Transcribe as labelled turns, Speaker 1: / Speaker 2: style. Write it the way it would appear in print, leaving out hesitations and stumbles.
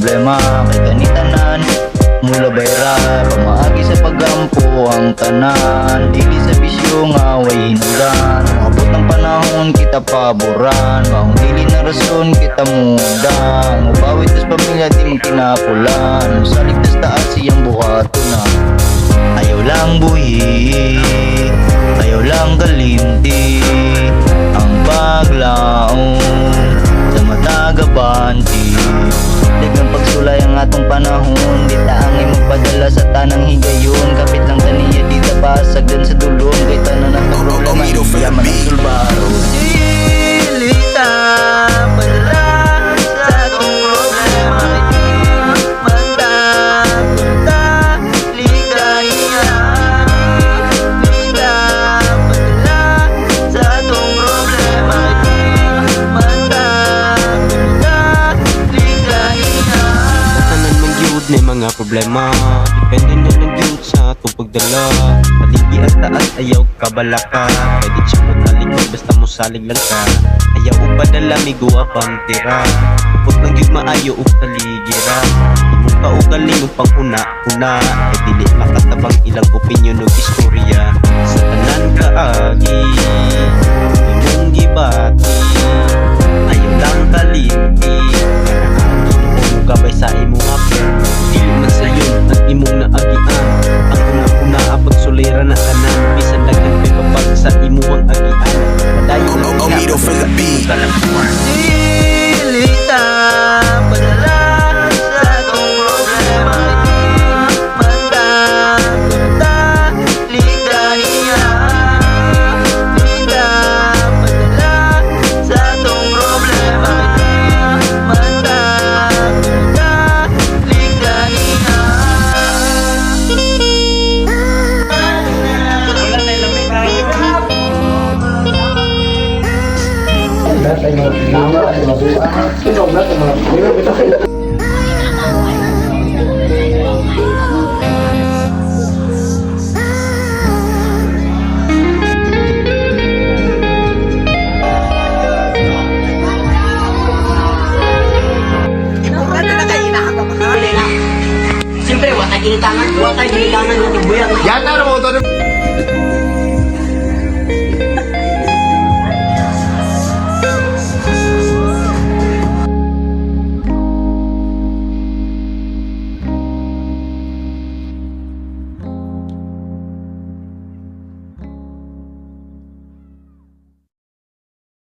Speaker 1: problema kay kanitanan. Mula bayra pamaagi sa paggampo ang tanan, dili sa bisyo nga way hinulan. Umabot ng panahon kita paboran, maong dili na rason kita mudang. Upawit tas pamilya di magkinapulan, salig tas taas siyang buhato na. Ayaw lang buhi, ayaw lang kalimti, ang paglaong sa matagabanti. Dagang pagsulay ang atong panahon, di taangay magpadala sa tanang higayon. Kapit lang taniya di tabasag dan sa dulong, kay tanan ang problema iya man ang sulbaro. Dilita padala sa atong problema, mata punta ligaya. Dilita padala sa atong problema, mata punta ligaya.
Speaker 2: Tanan man gyud may mga problema, depende na lang gyud sa atong pagdala. Paligi at taas ayaw kabalaka, pwede siya mo talikod basta mo salig lang ka. Ayaw upadala miguwa pang tira, put lang gyud maayo ug taligira. Imong kaugaling ug panghuna-huna, ay dili makatabang ilang opinyon ug istorya. Sa tanan kaagi imong gibati, ayaw lang kalimti, gabay sa imong apel, dili man sayon ang imong naagian. Ang una-una apag sulira na tanan, bisan dagan kay kapag sa imong agian. Padayon lang
Speaker 3: Omido for the beat.
Speaker 1: Dilita padala sa atong problema, mata punta ligaya. Dilita padala sa atong problema, mata punta ligaya.
Speaker 4: Lahat ay mga